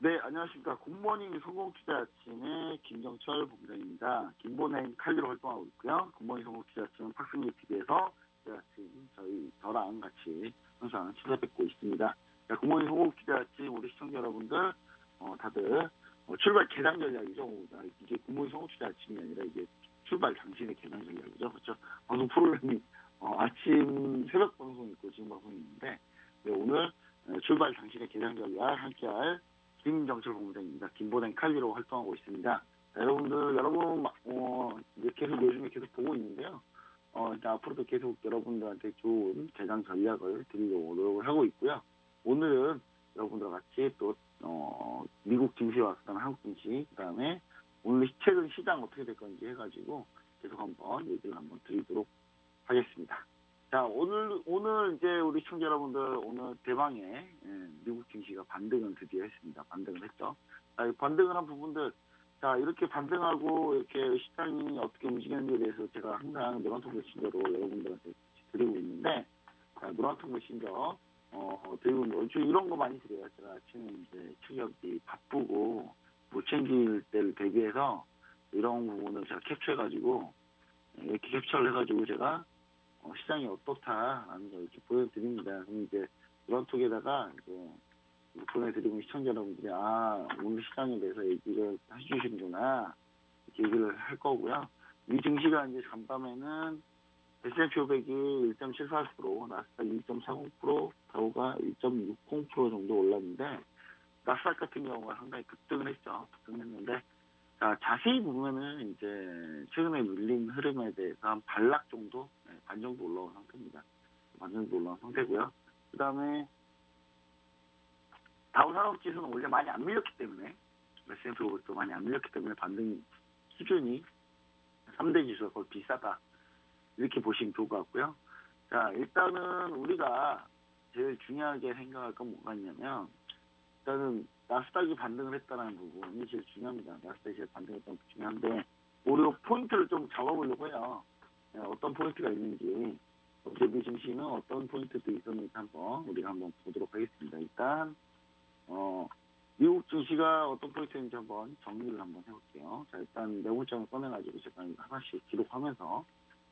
네, 안녕하십니까. 굿모닝 성공투자 아침의 김정철 본부장입니다. 김본행 칼리로 활동하고 있고요. 굿모닝 성공투자 아침은 팍스미디 TV에서 아침 저랑 같이 항상 찾아뵙고 있습니다. 자, 굿모닝 성공투자 아침 우리 시청자 여러분들 다들 출발 개당 전략이죠. 이게 굿모닝 성공투자 아침이 아니라 이게 출발 당신의 개당 전략이죠. 그렇죠. 방송 프로그램이 아침 새벽 방송이 있고 지금 방송이 있는데 오늘 출발 당신의 개당 전략 함께할 김정철 본부장입니다. 김본행 칼리로 활동하고 있습니다. 여러분 이제 계속 요즘에 계속 보고 있는데요. 이제 앞으로도 계속 여러분들한테 좋은 개장 전략을 드리려고 노력을 하고 있고요. 오늘은 여러분들과 같이 또 미국 증시와 그다음에 한국 증시, 그다음에 오늘 최근 시장 어떻게 될 건지 해가지고 계속 한번 얘기를 한번 드리도록 하겠습니다. 자, 오늘 이제 우리 시청자 여러분들 오늘 대망의 미국 증시가 반등을 드디어 했습니다. 반등을 했죠. 자, 반등을 한 부분들, 자, 이렇게 반등하고 이렇게 시장이 어떻게 움직이는지에 대해서 제가 항상 노란통 메신저로 여러분들한테 드리고 있는데, 자, 노란통 메신저, 드리고 있는 이런 거 많이 드려요. 제가 아침에 이제 출력이 바쁘고 못 챙길 때를 대비해서 이런 부분을 제가 캡처해가지고, 이렇게 캡처를 해가지고 제가 시장이 어떻다라는 걸 이렇게 보여드립니다. 그럼 이제 노란톡에다가 이제 보내드리면 시청자 여러분들이 오늘 시장에 대해서 얘기를 해주시는구나 이렇게 얘기를 할 거고요. 이 증시가 이제 간밤에는 S&P 500이 1.78%, 나스닥 2.40%, 다우가 1.60% 정도 올랐는데 나스닥 같은 경우가 상당히 급등을 했죠. 급등했는데 자, 자세히 보면은 이제 최근에 밀린 흐름에 대해서 한 반락 정도, 반 정도 올라온 상태입니다. 반 정도 올라온 상태고요. 그 다음에 다우산업지수는 원래 많이 안 밀렸기 때문에 S&P 500도 많이 안 밀렸기 때문에 반등 수준이 3대 지수가 거의 비싸다 이렇게 보시면 좋을 것 같고요. 자, 일단은 우리가 제일 중요하게 생각할 건 뭐가 있냐면 일단은 나스닥이 반등을 했다는 부분이 제일 중요합니다. 나스닥이 제일 반등했다는 게 중요한데 우리가 포인트를 좀 잡아보려고 해요. 어떤 포인트가 있는지 어제 증시는 어떤 포인트도 있었는지 우리가 한번 보도록 하겠습니다. 일단 미국 증시가 어떤 포인트인지 한번 정리를 한번 해볼게요. 자, 일단 매물장을 꺼내가지고 제가 하나씩 기록하면서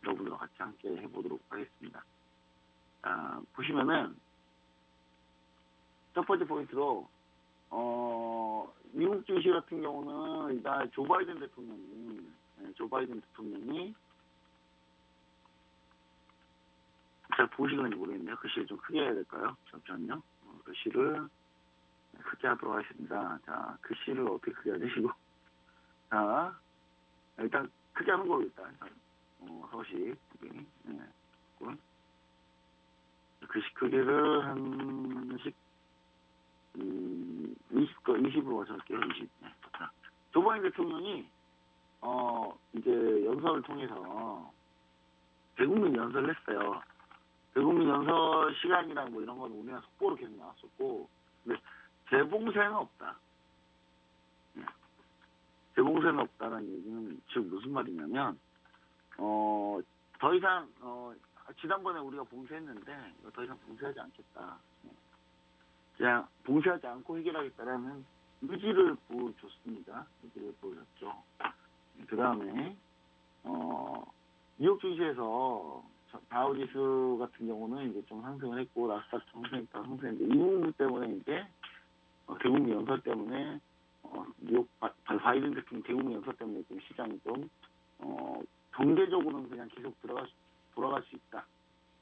여러분들과 같이 함께 해보도록 하겠습니다. 자, 보시면은 첫 번째 포인트로 미국 증시 같은 경우는 일단 조 바이든 대통령이 잘 보시는지 모르겠네요. 글씨를 좀 크게 해야 될까요? 잠시만요. 글씨를 크게 하도록 하겠습니다. 자, 글씨를 어떻게 크게 하시고 자, 일단 크게 하는 걸로 일단 서식 크게 글씨 크기를 한씩 20으로 맞춰볼게요. 20. 자, 조 바이든 대통령이 이제 연설을 통해서 대국민 연설을 했어요. 대국민 연설 시간이랑 뭐 이런 건 우리나라 속보로 계속 나왔었고, 근데 재봉쇄는 없다. 재봉쇄는 없다는 얘기는 지금 무슨 말이냐면 더 이상 지난번에 우리가 봉쇄했는데 더 이상 봉쇄하지 않겠다. 그냥 봉쇄하지 않고 해결하겠다라는 의지를 보여줬습니다. 의지를 보여줬죠. 그 다음에 뉴욕 증시에서 다우지수 같은 경우는 이제 좀 상승을 했고 나스닥 상승했는데 이 부분 때문에 이제 대국민 연설 때문에 뉴욕 바이든 대통령 대국민 연설 때문에 좀 시장이 좀 경제적으로는 그냥 계속 돌아갈 수 있다.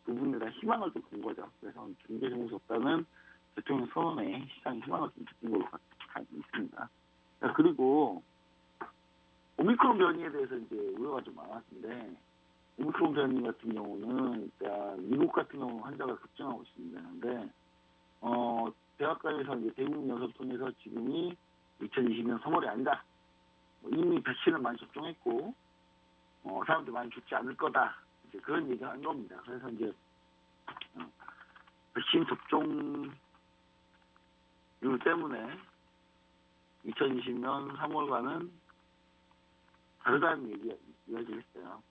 그 부분에 대한 희망을 좀 본 거죠. 그래서 경제 정책 없다는 대통령 선언에 시장이 희망을 좀 느낀 걸로 있습니다. 자, 그리고 오미크론 변이에 대해서 이제 우려가 좀 많았는데 오미크론 변이 같은 경우는 미국 같은 경우 환자가 급증하고 있습니다. 그런데 대학가에서 이제 대국민 연설 통해서 지금이 2020년 3월이 아니다. 이미 백신을 많이 접종했고 사람들 많이 죽지 않을 거다. 이제 그런 얘기를 한 겁니다. 그래서 이제 백신 접종률 때문에 2020년 3월과는 다르다는 이야기를 했어요.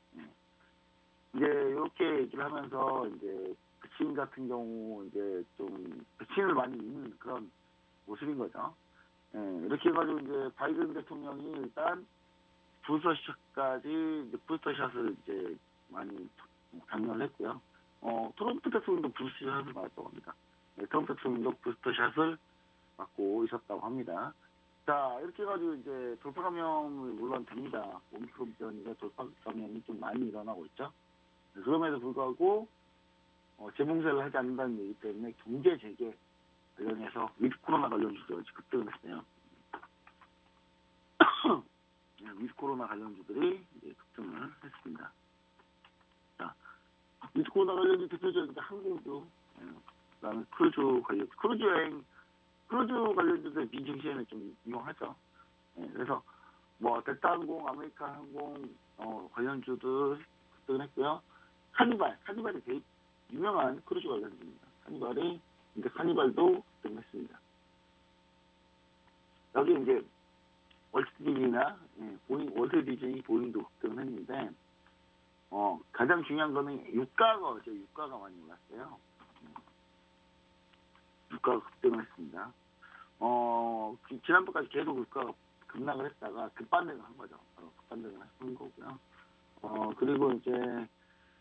이제 이렇게 얘기를 하면서 이제 백신 같은 경우 이제 좀 백신을 많이 입는 그런 모습인 거죠. 이렇게 해가지고 이제 바이든 대통령이 일단 부스터샷을 이제 많이 강요를 했고요. 트럼프 대통령도 부스터샷을 맞았다고 합니다. 트럼프 대통령도 부스터샷을 맞고 있었다고 합니다. 자, 이렇게 해가지고 이제 돌파 감염이 물론 됩니다. 오미크론 변이가 돌파 감염이 좀 많이 일어나고 있죠. 그럼에도 불구하고 재봉쇄를 하지 않는다는 얘기 때문에 경제 재개 관련해서 위드 코로나 관련주도 급등을 했어요. 위드 코로나 관련주들이 이제 급등을 했습니다. 자, 위드 코로나 관련주 대표적인 항공주, 그다음에 크루즈 관련주들 미증시에는 좀 유용하죠. 그래서 뭐 델타항공, 아메리카항공 관련주들 급등을 했고요. 카니발이 되게 유명한 크루즈 관련주입니다. 카니발도 급등했습니다. 여기 이제 월트 디즈니, 보잉도 급등을 했는데, 가장 중요한 거는 유가가 많이 올랐어요. 유가가 급등을 했습니다. 지난번까지 계속 유가가 급락을 했다가 급반등을 한 거죠. 급반등을 한 거고요. 그리고 이제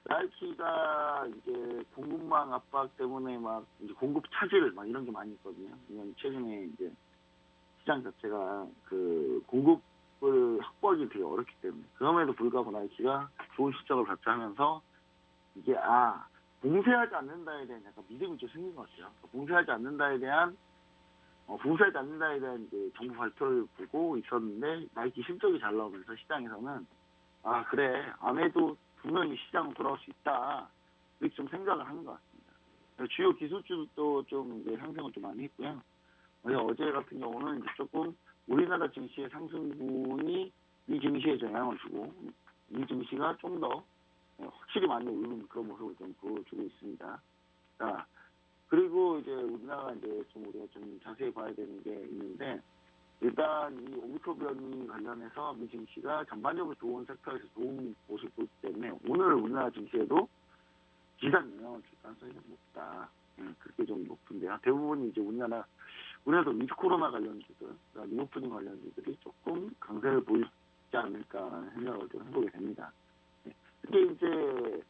나이키가 이제 공급망 압박 때문에 막 이제 공급 차질 막 이런 게 많이 있거든요. 이건 최근에 이제 시장 자체가 그 공급을 확보하기 되게 어렵기 때문에 그럼에도 불구하고 나이키가 좋은 실적을 발표하면서 이게 봉쇄하지 않는다에 대한 약간 믿음이 좀 생긴 것 같아요. 봉쇄하지 않는다에 대한 이제 정부 발표를 보고 있었는데 나이키 실적이 잘 나오면서 시장에서는 그래 안 해도 분명히 시장은 돌아올 수 있다 이렇게 좀 생각을 하는 것 같습니다. 주요 기술주도 좀 이제 상승을 좀 많이 했고요. 어제 같은 경우는 이제 조금 우리나라 증시의 상승분이 이 증시에 영향을 주고 이 증시가 좀 더 확실히 많이 오르는 그런 모습을 좀 보여주고 있습니다. 자, 그리고 이제 우리나라가 이제 좀 우리가 좀 자세히 봐야 되는 게 있는데 일단 이 오미크론 변이 관련해서 미 증시가 전반적으로 좋은 섹터에서 좋은 모습을 보이기 때문에 오늘 우리나라 증시에도 기산 영향을 줄 가능성이 좀 높다. 그렇게 좀 높은데요. 대부분 이제 우리나라도 위드 코로나 관련주들, 리오프닝 관련주들이 조금 강세를 보이지 않을까 생각을 좀 해보게 됩니다. 이게 이제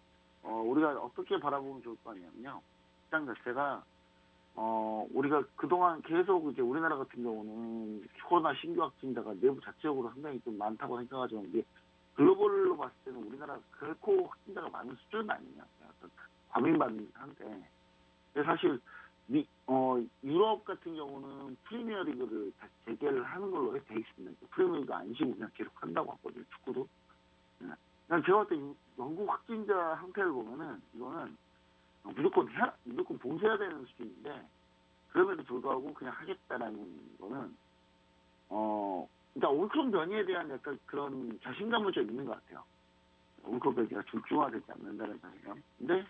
우리가 어떻게 바라보면 좋을 거 아니냐면요. 시장 자체가 우리가 그동안 계속 이제 우리나라 같은 경우는 코로나 신규 확진자가 내부 자체적으로 상당히 좀 많다고 생각하지만 이게 글로벌로 봤을 때는 우리나라 결코 확진자가 많은 수준은 아니냐. 약간 과민반응이긴 한데 사실 유럽 같은 경우는 프리미어 리그를 다시 재개를 하는 걸로 돼 있습니다. 프리미어 리그 안 쉬고 그냥 계속 한다고 하거든요. 축구도. 그냥 제가 볼 때 영국 확진자 상태를 보면은 이거는 무조건 봉쇄해야 되는 수준인데 그럼에도 불구하고 그냥 하겠다라는 거는 그러니까 오미크론 변이에 대한 약간 그런 자신감은 좀 있는 것 같아요. 오미크론 변이가 중증화되지 않는다는 자신감. 근데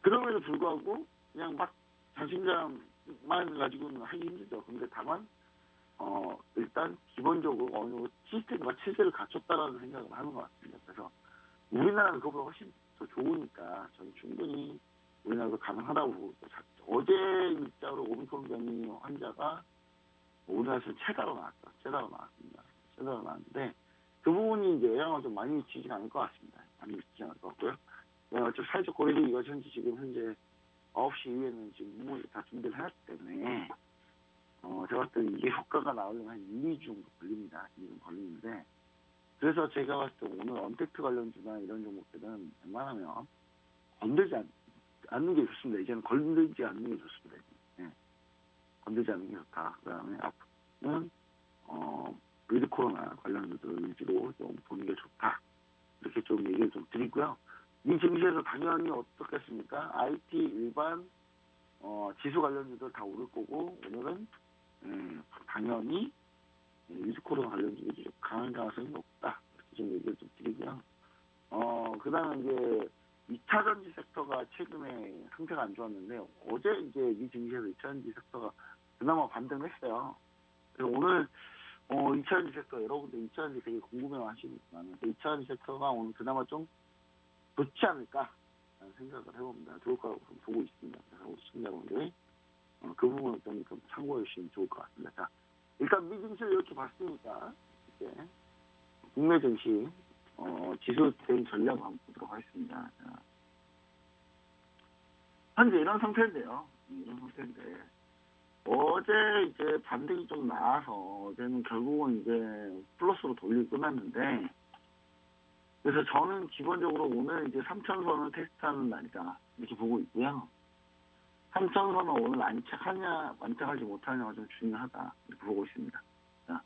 그럼에도 불구하고 그냥 막 자신감만 가지고는 하기 힘들죠. 근데 다만 일단 기본적으로 어느 정도 시스템과 체제를 갖췄다라는 생각을 하는 것 같습니다. 그래서 우리나라는 그거보다 훨씬 더 좋으니까 저는 충분히 우리나라도 가능하다고 보고 어제 일자로 오미크론 변이 환자가 우리나라에서 최다로 나왔습니다. 최다로 나왔는데 그 부분이 이제 영향을 좀 많이 미치지 않을 것 같습니다. 많이 미치지 않을 것 같고요. 사회적 거리두기 이거 현재 9시 이후에는 지금 문물이 다 준비를 해놨기 때문에 제가 봤을 때 이게 효과가 나오려면 한 1, 2주 정도 걸립니다. 2주 걸리는데 그래서 제가 봤을 때 오늘 언택트 관련주나 이런 종목들은 웬만하면 건들지 않는 게 좋습니다. 이제는 건들지 않는 게 좋습니다. 건들지 않는 게 좋다. 그 다음에 앞으로는 위드 코로나 관련주들 위주로 좀 보는 게 좋다. 이렇게 좀 얘기를 좀 드리고요. 이 증시에서 당연히 어떻겠습니까? IT 일반 지수 관련주들 다 오를 거고 오늘은 당연히 위드 코로나 관련주들이 좀 강한 가능성이 높다. 이렇게 좀 얘기를 좀 드리고요. 그 다음에 이제 2차 전지 섹터가 최근에 상태가 안 좋았는데 어제 이제 이 증시에서 2차 전지 섹터가 그나마 반등했어요. 그래서 오늘 2차 전지 섹터 여러분들 2차 전지 되게 궁금해하시니까 2차 전지 섹터가 오늘 그나마 좀 좋지 않을까 생각을 해봅니다. 좋을 거라고 보고 있습니다. 그래서 시청자분들이 그 부분을 좀 참고해 주시면 좋을 것 같습니다. 자, 일단 미 증시를 이렇게 봤으니까 이제 국내 증시 지수 대응 전략 한번 보도록 하겠습니다. 자, 현재 이런 상태인데요. 이런 상태인데 어제 이제 반등이 좀 나와서 어제는 결국은 이제 플러스로 돌리고 끝났는데, 그래서 저는 기본적으로 오늘 이제 3천선을 테스트하는 날이다 이렇게 보고 있고요. 3천선은 오늘 안착하냐 안착하지 못하냐가 좀 중요하다 이렇게 보고 있습니다. 자,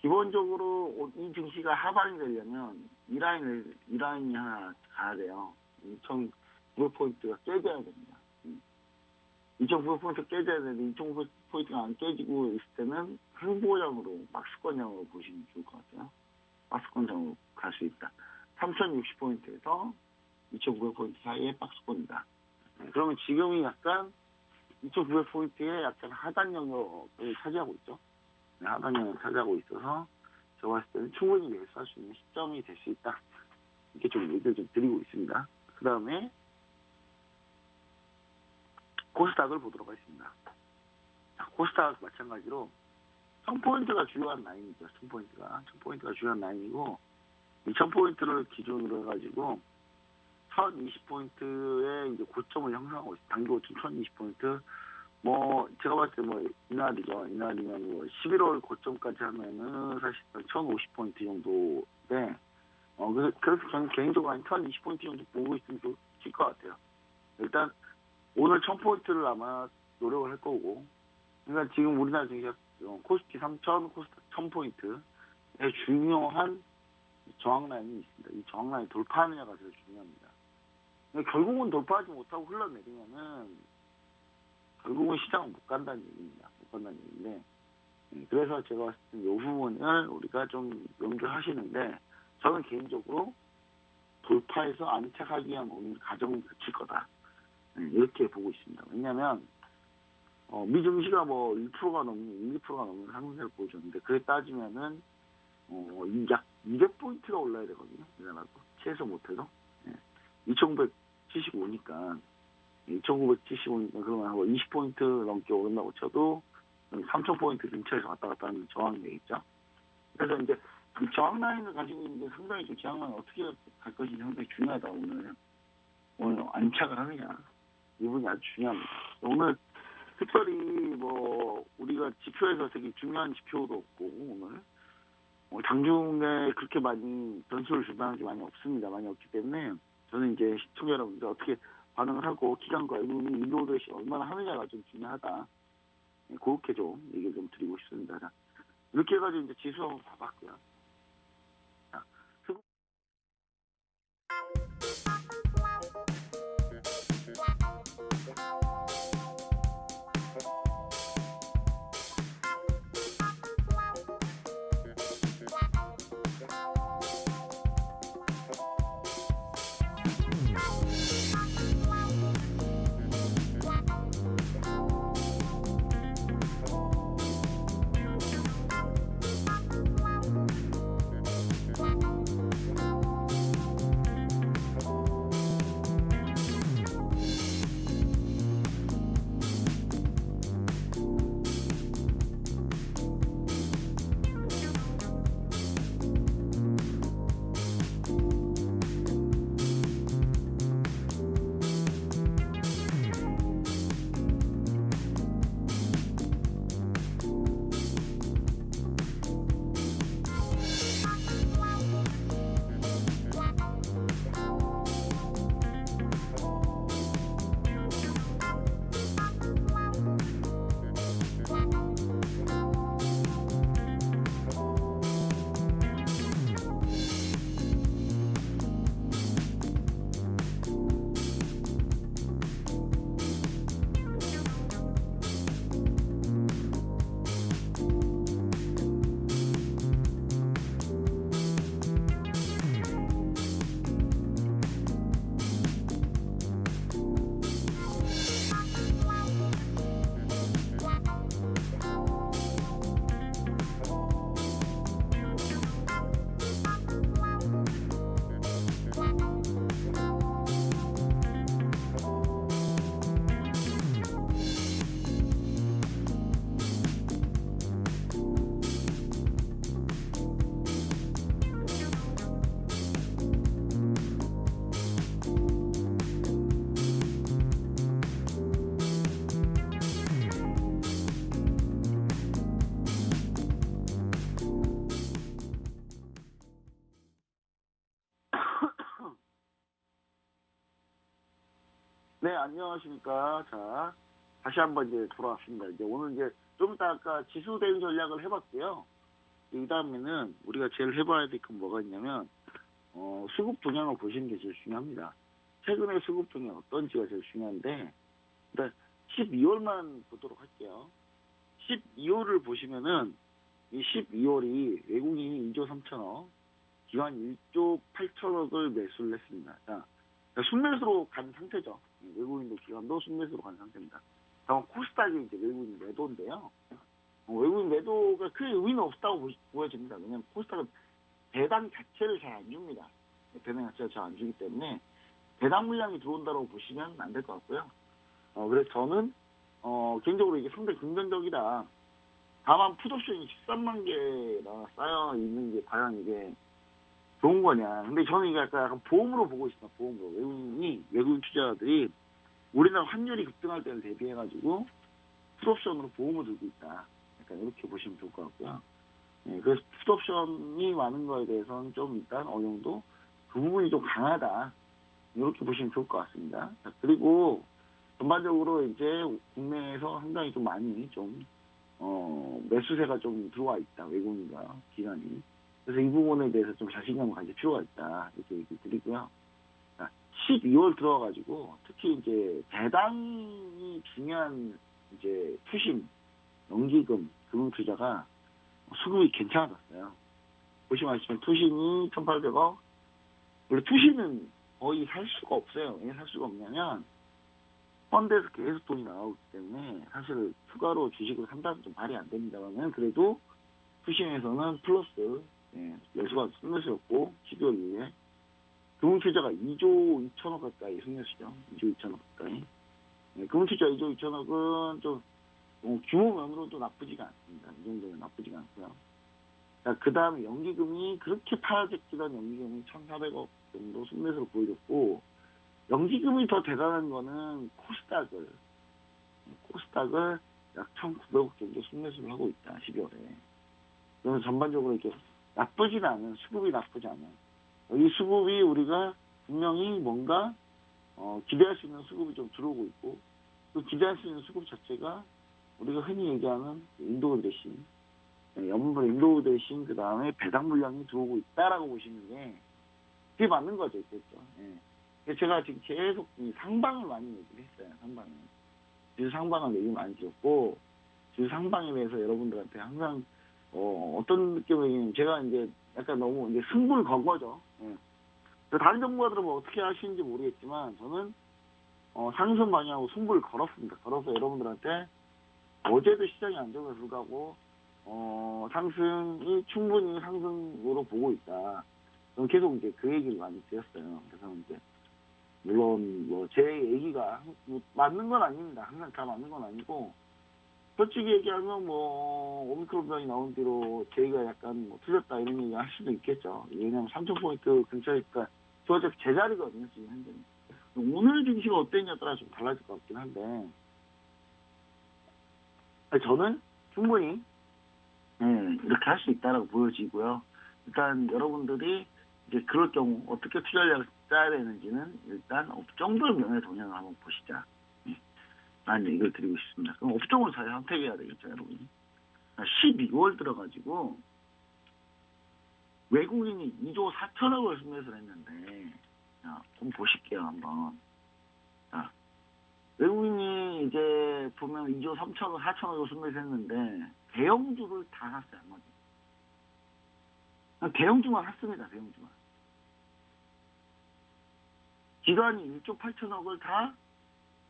기본적으로 이 증시가 하반이 되려면 이 라인이 하나 가야 돼요. 2,900포인트가 깨져야 됩니다. 2,900포인트 깨져야 되는데 2,900포인트가 안 깨지고 있을 때는 흥보장으로 박스권장으로 보시면 좋을 것 같아요. 박스권장으로 갈 수 있다. 3,060포인트에서 2,900포인트 사이에 박스권이다. 그러면 지금이 약간 2,900포인트에 약간 하단 영역을 차지하고 있죠. 하단 영역을 차지하고 있어서 제가 봤을 때는 충분히 매수할 수 있는 시점이 될 수 있다. 이렇게 좀 얘기를 좀 드리고 있습니다. 그 다음에 코스닥을 보도록 하겠습니다. 자, 코스닥 마찬가지로 1000포인트가 주요한 라인이죠. 1000포인트가 주요한 라인이고, 이 1000포인트를 기준으로 해가지고 1020포인트의 이제 고점을 형성하고 있어요. 단기 고점 1020포인트. 뭐 제가 봤을 때 뭐 이날이죠. 이날이면 뭐 11월 고점까지 하면은 사실 1050포인트 정도인데, 그래서 저는 개인적으로 한 1020포인트 정도 보고 있으면 좋을 것 같아요. 일단 오늘 1000포인트를 아마 노력을 할 거고, 그러니까 지금 우리나라 증시 코스피 3000, 코스닥 1000포인트의 중요한 저항 라인이 있습니다. 이 저항 라인 돌파하느냐가 제일 중요합니다. 결국은 돌파하지 못하고 흘러내리면은 결국은 시장은 못 간다는 얘기입니다. 못 간다는 얘기인데, 그래서 제가 봤을 때 이 부분을 우리가 좀 염두하시는데, 저는 개인적으로 돌파해서 안착하기 위한 오늘 과정을 거칠 거다. 이렇게 보고 있습니다. 왜냐하면 미증시가 뭐 1%가 넘는 2%가 넘는 상승세를 보여줬는데, 그에 따지면은 약 200포인트가 올라야 되거든요. 우리나라도 최소 못해도 2,975니까 2,975니까 그러면 20포인트 넘게 오른다고 쳐도 3,000포인트 근처에서 왔다 갔다 하는 저항이 되겠죠. 그래서 이제 이 저항 라인을 가지고 있는데 상당히 좀 저항 라인 어떻게 갈 것이 상당히 중요하다. 오늘 안착을 하느냐, 이 부분이 아주 중요합니다. 오늘 특별히 뭐 우리가 지표에서 되게 중요한 지표도 없고, 오늘 장중에 그렇게 많이 변수를 주장하는 게 많이 없습니다. 많이 없기 때문에 저는 이제 시청자 여러분들 어떻게 반응을 하고 기관과 이노베이션이 얼마나 하느냐가 좀 중요하다. 그렇게 좀 얘기를 좀 드리고 싶습니다. 자, 이렇게 해가지고 이제 지수 한번 봐봤고요. 자, 네, 안녕하십니까. 자, 다시 한번 이제 돌아왔습니다. 이제 오늘 이제 좀 이따 아까 지수 대응 전략을 해봤고요. 이 다음에는 우리가 제일 해봐야 될 건 뭐가 있냐면, 수급 동향을 보시는 게 제일 중요합니다. 최근에 수급 동향 어떤지가 제일 중요한데, 일단 12월만 보도록 할게요. 12월을 보시면은, 이 12월이 외국인이 2조 3천억, 기관 1조 8천억을 매수를 했습니다. 자, 그러니까 순매수로 간 상태죠. 외국인도 기관도 순매수로 간 상태입니다. 다만 코스닥이 이제 외국인 매도인데요. 외국인 매도가 크게 의미는 없다고 보여집니다. 왜냐하면 코스닥은 배당 자체를 잘 안 줍니다. 배당 자체를 잘 안 주기 때문에 배당 물량이 들어온다고 보시면 안 될 것 같고요. 그래서 저는 개인적으로 이게 상당히 긍정적이다. 다만 풋옵션이 13만 개나 쌓여 있는 게 과연 이게 좋은 거냐. 근데 저는 이게 약간 보험으로 보고 있습니다. 보험으로. 외국인 투자자들이 우리나라 환율이 급등할 때를 대비해가지고 풋옵션으로 보험을 들고 있다. 약간 이렇게 보시면 좋을 것 같고요. 네, 그래서 풋옵션이 많은 거에 대해서는 좀 일단 어느 정도 그 부분이 좀 강하다. 이렇게 보시면 좋을 것 같습니다. 자, 그리고 전반적으로 이제 국내에서 상당히 좀 많이 좀, 매수세가 좀 들어와 있다. 외국인과 기관이. 그래서 이 부분에 대해서 좀 자신감을 가질 필요가 있다. 이렇게 얘기 드리고요. 12월 들어와가지고 특히 이제 배당이 중요한 이제 투심, 연기금, 금융투자가 수급이 괜찮아졌어요. 보시면 아시지만 투심이 1,800억. 원래 투심은 거의 살 수가 없어요. 왜 살 수가 없냐면 펀드에서 계속 돈이 나오기 때문에 사실 추가로 주식을 산다는 좀 말이 안 됩니다만 그래도 투심에서는 플러스 매수가 순매수였고 12월 이후에 금융투자가 2조 2천억 가까이 순매수죠. 2조 2천억 가까이. 금융투자 2조 2천억은 좀 규모면으로도 나쁘지가 않습니다. 이 정도면 나쁘지가 않고요. 자, 그 다음에 연기금이 그렇게 파란색지던 연기금이 1,400억 정도 순매수로 보여줬고 연기금이 더 대단한 거는 코스닥을 약 1,900억 정도 순매수를 하고 있다. 12월에. 그래서 전반적으로 이렇게 나쁘진 않은 수급이 나쁘지 않은 이 수급이 우리가 분명히 뭔가 기대할 수 있는 수급이 좀 들어오고 있고 그 기대할 수 있는 수급 자체가 우리가 흔히 얘기하는 인도 드레싱, 연물 인도 드레싱 그 다음에 배당 물량이 들어오고 있다라고 보시는 게 그게 맞는 거죠, 그렇죠? 예. 제가 지금 계속 이 상방을 많이 얘기를 했어요, 상방을. 지수 상방을 얘기 많이 드렸고 지수 상방에 대해서 여러분들한테 항상 어떤 느낌이냐면 제가 이제 약간 너무 이제 승부를 건 거죠. 예. 다른 전문가들은 뭐 어떻게 하시는지 모르겠지만 저는 상승 방향으로 승부를 걸었습니다. 걸어서 여러분들한테 어제도 시장이 안정에 불구하고 상승이 충분히 상승으로 보고 있다. 저는 계속 이제 그 얘기를 많이 드렸어요. 그래서 이제 물론 뭐 제 얘기가 맞는 건 아닙니다. 항상 다 맞는 건 아니고 솔직히 얘기하면 뭐 오미크론 변이 나온 뒤로 저희가 약간 뭐 틀렸다 이런 얘기 할 수도 있겠죠. 왜냐하면 3,000포인트 근처에 있으니까 저 어차피 제자리거든요 지금 현재는. 오늘 증시가 어땠냐에 따라 좀 달라질 것 같긴 한데 저는 충분히 이렇게 할 수 있다라고 보여지고요. 일단 여러분들이 이제 그럴 경우 어떻게 투자를 짜야 되는지는 일단 업종별 명예동향을 한번 보시자. 라는 얘기를 드리고 싶습니다. 그럼 업종을 잘 선택해야 되겠죠, 여러분. 12월 들어가지고 외국인이 2조 4천억을 순매수를 했는데 좀 보실게요, 한번. 자, 외국인이 이제 보면 2조 3천억, 4천억을 순매수했는데 대형주를 다 샀어요, 나머지. 대형주만 샀습니다, 대형주만. 기관이 1조 8천억을 다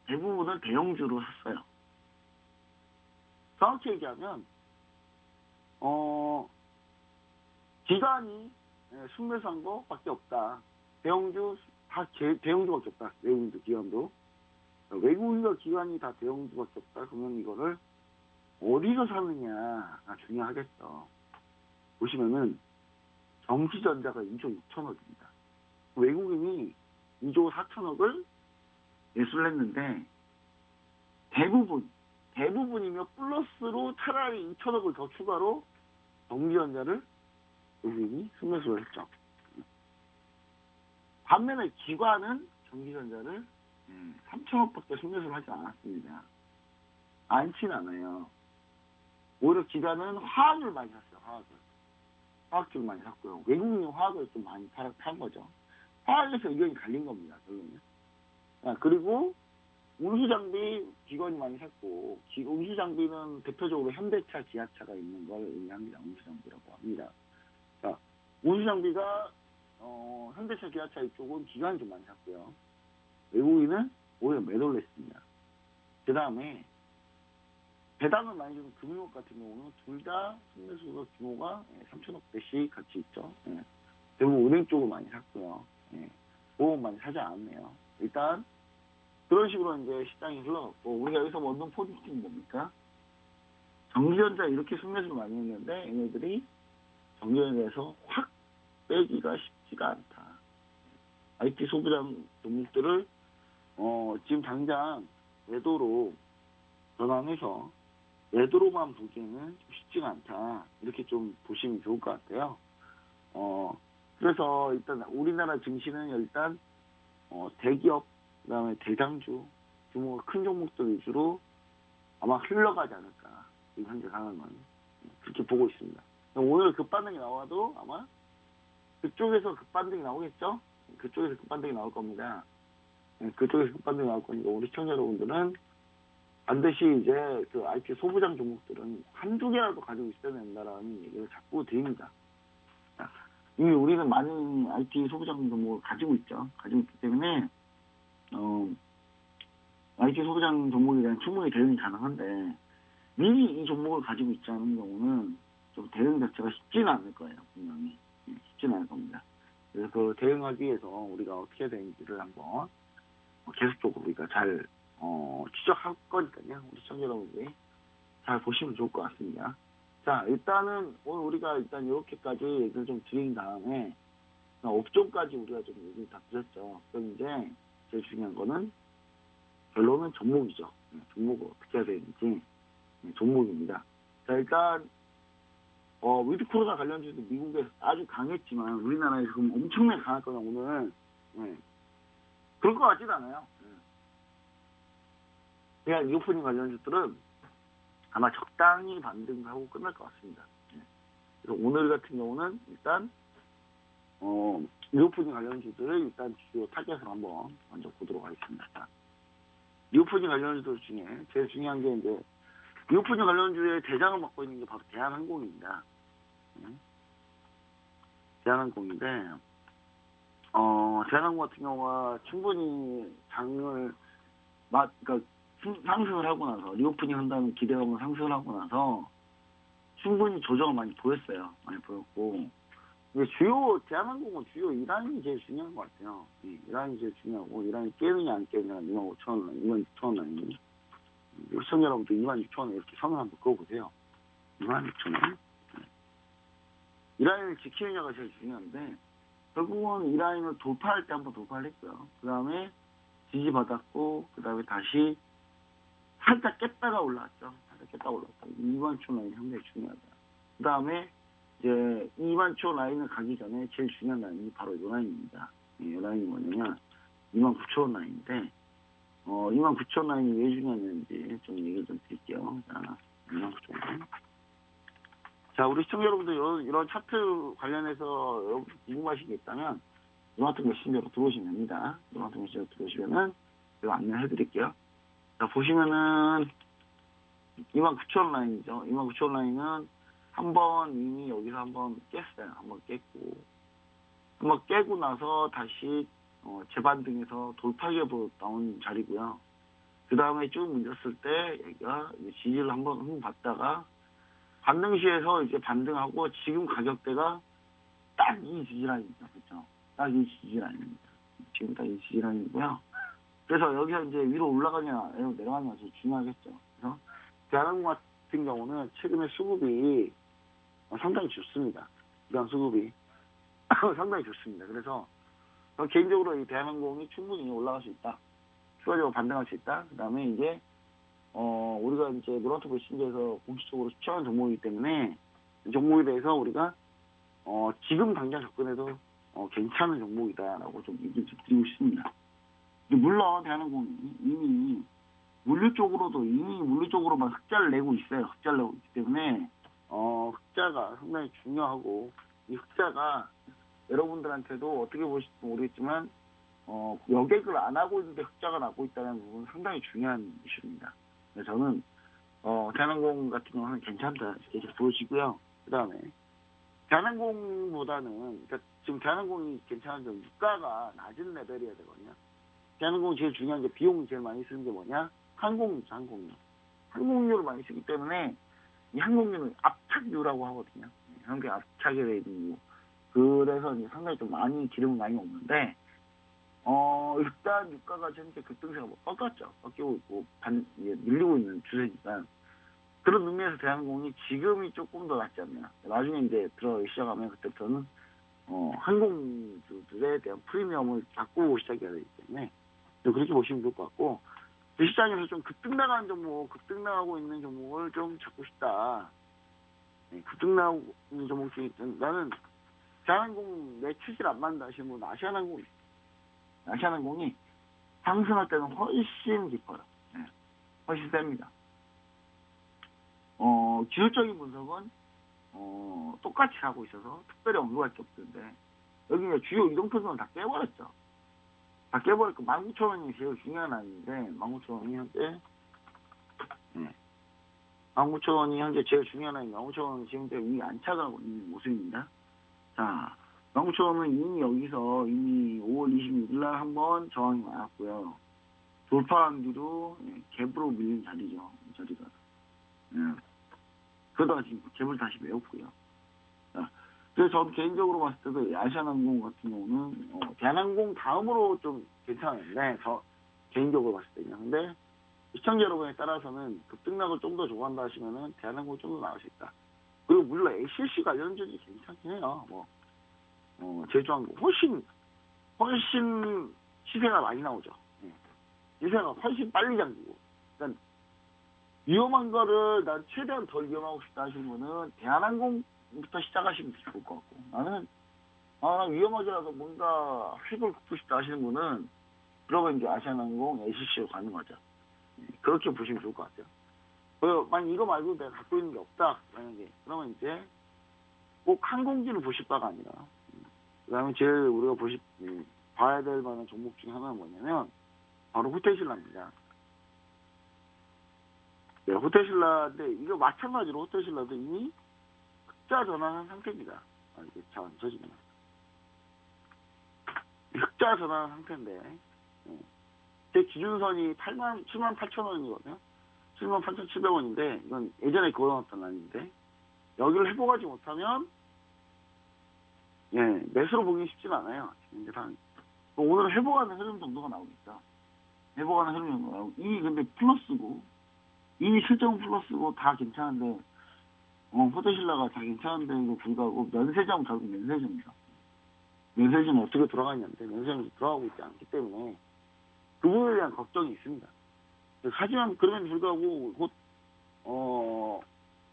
대부분은 대형주로 샀어요. 정확히 얘기하면 기관이 순매수한 거밖에 없다. 대형주 다 대형주밖에 없다. 외국인도 기관도. 외국인과 기관이 다 대형주밖에 없다. 그러면 이거를 어디서 사느냐가 중요하겠죠. 보시면은 정시전자가 2조 6천억입니다. 외국인이 2조 4천억을 매수를 했는데 대부분이며 플러스로 차라리 2천억을 더 추가로 정기전자를 외국인이 순매수를 했죠. 반면에 기관은 정기전자를 3천억밖에 손매수를 하지 않았습니다. 많진 않아요. 오히려 기관은 화학을 많이 샀어요. 화학주를 많이 샀고요. 외국인이 화학을 좀 많이 판 거죠. 화학에서 의견이 갈린 겁니다. 결론은. 그리고 운수장비 기관이 많이 샀고, 운수장비는 대표적으로 현대차, 기아차가 있는 걸 의미합니다. 운수장비라고 합니다. 자, 운수장비가 현대차, 기아차 이쪽은 기관이 좀 많이 샀고요. 외국인은 오히려 매도를 했습니다. 그 다음에 배당을 많이 주는 금융업 같은 경우는 둘 다 손매수 규모가 3천억대씩 같이 있죠. 대부분 은행 쪽을 많이 샀고요. 보험 많이 사지 않았네요. 일단 그런 식으로 이제 시장이 흘러갔고, 우리가 여기서 얻는 포인트는 뭡니까? 전기전자 이렇게 손매수를 많이 했는데 얘네들이 전기전자에서 확 빼기가 쉽지가 않다. IT 소비장 종목들을 지금 당장 매도로 전환해서 매도로만 보기에는 좀 쉽지가 않다. 이렇게 좀 보시면 좋을 것 같아요. 그래서 일단 우리나라 증시는 일단 대기업, 그다음에 대장주, 규모가 큰 종목들 위주로 아마 흘러가지 않을까. 지금 현재 상황은 그렇게 보고 있습니다. 오늘 급반등이 나와도 아마 그쪽에서 급반등이 나오겠죠? 그쪽에서 급반등이 나올 겁니다. 그쪽에서 급반등이 나올 거니까 우리 시청자 여러분들은 반드시 이제 그 IT 소부장 종목들은 한두 개라도 가지고 있어야 된다라는 얘기를 자꾸 드립니다. 이미 우리는 많은 IT 소부장 종목을 가지고 있죠. 가지고 있기 때문에 IT 소부장 종목에 대한 충분히 대응이 가능한데 미리 이 종목을 가지고 있지 않은 경우는 좀 대응 자체가 쉽지는 않을 거예요. 분명히 쉽지는 않을 겁니다. 그래서 그 대응하기 위해서 우리가 어떻게 해야 되는지를 한번 계속적으로 우리가 잘 추적할 거니까요. 우리 시청자 여러분들이 잘 보시면 좋을 것 같습니다. 자, 일단은 오늘 우리가 일단 이렇게까지 얘기를 좀 드린 다음에 업종까지 우리가 좀 얘기를 다 드렸죠. 그럼 이제 제일 중요한 거는 결론은 종목이죠. 종목을 어떻게 해야 되는지 종목입니다. 자, 일단 위드 코로나 관련주도 미국에서 아주 강했지만 우리나라에서 그럼 엄청나게 강할 거냐 오늘 그럴 것 같지도 않아요. 그냥 이오프닝 관련주들은 아마 적당히 반등하고 끝날 것 같습니다. 그래서 오늘 같은 경우는 일단 이오프닝 관련주들을 일단 주요 타겟으로 한번 먼저 보도록 하겠습니다. 이오프닝 관련주들 중에 제일 중요한 게 이제 이오프닝 관련주의 대장을 맡고 있는 게 바로 대한항공입니다. 대한항공인데 대한항공 같은 경우가 충분히 그러니까 상승을 하고 나서 리오프닝 한다는 기대감을 상승을 하고 나서 충분히 조정을 많이 보였어요. 많이 보였고 대한항공은 주요 1라인이 제일 중요한 것 같아요. 1라인이 제일 중요하고 1라인이 깨느냐 안 깨느냐 25,000원 라인, 26,000원 라인 시청자 여러분들 26,000원 이렇게 선을 한번 그어보세요. 26,000원 이 라인을 지키느냐가 제일 중요한데 결국은 이 라인을 돌파할 때 한번 돌파를 했고요. 그 다음에 지지받았고 그 다음에 다시 살짝 깼다가 올라왔죠. 살짝 깼다가 올라왔다. 2만초 라인이 상당히 중요하다. 그 다음에 이제 2만초 라인을 가기 전에 제일 중요한 라인이 바로 이 라인입니다. 이 라인이 뭐냐면 29,000원 라인인데 29,000원 라인이 왜 중요했는지 좀 얘기 좀 드릴게요. 자, 29,000원. 자, 우리 시청자 여러분들 이런 차트 관련해서 여러분들 궁금하신 게 있다면 노마트 메신저로 들어오시면 됩니다. 노마트 메신저로 들어오시면은 제가 안내해 드릴게요. 자, 보시면은 29,000원 라인이죠. 29,000원 라인은 한번 이미 여기서 한번 깼어요. 한번 깼고 한번 깨고 나서 다시 재반등해서 돌파기업으로 나온 자리고요. 그 다음에 쭉 밀렸을 때 여기가 지지를 한번 받다가 반등 시에서 이제 반등하고 지금 가격대가 딱 이 지지라인입니다. 그렇죠? 딱 이 지지라인입니다. 지금 딱 이 지지라인이고요. 그래서 여기서 이제 위로 올라가냐 내려가냐 제일 중요하겠죠. 그래서 대한항공 같은 경우는 최근에 수급이 상당히 좋습니다. 대한 수급이 상당히 좋습니다. 그래서 개인적으로 이 대한항공이 충분히 올라갈 수 있다. 추가적으로 반등할 수 있다. 그 다음에 이제 우리가 이제 노란톡 메신저에서 공식적으로 추천한 종목이기 때문에 이 종목에 대해서 우리가 지금 당장 접근해도 괜찮은 종목이다라고 좀 얘기 좀 드리고 싶습니다. 물론 대한항공이 이미 물류 쪽으로만 흑자를 내고 있어요. 흑자를 내고 있기 때문에 흑자가 상당히 중요하고, 이 흑자가 여러분들한테도 어떻게 보실지 모르겠지만 여객을 안 하고 있는데 흑자가 나고 있다는 부분은 상당히 중요한 이슈입니다. 그래서 저는 대한항공 같은 경우는 괜찮다 이렇게 보시고요. 그 다음에 대한항공보다는, 그러니까 지금 대한항공이 괜찮은 점, 유가가 낮은 레벨이어야 되거든요. 대한항공이 제일 중요한 게 비용 제일 많이 쓰는 게 뭐냐? 항공유죠, 항공유. 항공유를 많이 쓰기 때문에 이 항공유는 압착유라고 하거든요. 한국의 압착에 대한. 그래서 이제 상당히 좀 많이 기름을 많이 먹는데, 일단 유가가 현재 급등세가 꺾였죠. 꺾이고 있고, 밀리고 있는 추세니까. 그런 의미에서 대한항공이 지금이 조금 더 낫지 않나. 나중에 이제 들어가기 시작하면 그때부터는, 항공주들에 대한 프리미엄을 바꾸고 시작해야 되기 때문에, 그렇게 보시면 좋을 것 같고, 그 시장에서 좀 급등나가는 종목, 급등나가고 있는 종목을 좀 찾고 싶다. 급등나가고 있는 종목 중에 나는 대한항공 내 추질 안 맞는다 하시는 분은 아시아나항공이 상승할 때는 훨씬 깊어요. 훨씬 셉니다. 기술적인 분석은 똑같이 하고 있어서 특별히 언급할 게 없는데, 여기 주요 이동평선을 다 깨버렸죠. 다 깨버렸고 19,000원이 제일 중요한 라인인데, 19,000원이 현재 제일 중요한 라인, 19,000원은 지금 위 안착하고 있는 모습입니다. 자, 19,000원은 이미 여기서 이미 5월 26일 날 한번 저항이 나왔고요. 돌파한 뒤로 갭으로 밀린 자리죠. 이 자리가. 그러다가 지금 갭을 다시 메웠고요. 자, 그래서 저는 개인적으로 봤을 때도 아시아나항공 같은 경우는 대한항공 다음으로 좀 괜찮은데, 저 개인적으로 봤을 때요. 근데 시청자 여러분에 따라서는 급등락을 좀 더 좋아한다 하시면은 대한항공이 좀 더 나을 수 있다. 그리고 물론 ACC 관련주들이 괜찮긴 해요. 제조한 거 훨씬 시세가 많이 나오죠. 시세가 훨씬 빨리 잠기고. 그러니까 위험한 거를 난 최대한 덜 위험하고 싶다 하시는 분은 대한항공부터 시작하시면 좋을 것 같고, 나는 위험하더라도 뭔가 획을 긋고 싶다 하시는 분은 그러면 이제 아시아나항공 ACC로 가는 거죠. 그렇게 보시면 좋을 것 같아요. 만약 이거 말고 내가 갖고 있는 게 없다 만약에, 그러면 이제 꼭 항공기를 보실 바가 아니라, 그 다음에 제일 우리가 봐야 될 만한 종목 중에 하나는 뭐냐면 바로 호텔신라입니다. 네, 호텔신라인데 이거 마찬가지로 호텔신라도 이미 흑자 전환한 상태입니다. 이게 잘 안 쳐지구나. 흑자 전환한 상태인데, 제 기준선이 78,000원이거든요. 78,700원인데, 이건 예전에 걸어놨던 라인인데, 여기를 회복하지 못하면, 매수로 보기 쉽지는 않아요. 오늘은 회복하는 흐름 정도가 나오니까. 회복하는 흐름 정도가 나오고, 이미 근데 플러스고, 이미 실적은 플러스고 다 괜찮은데, 호텔신라가 다 괜찮은데도 불구하고, 면세점 결국 면세점이죠. 면세점이 어떻게 돌아가냐는데, 면세점이 들어가고 있지 않기 때문에, 그 부분에 대한 걱정이 있습니다. 하지만 그러면 불구하고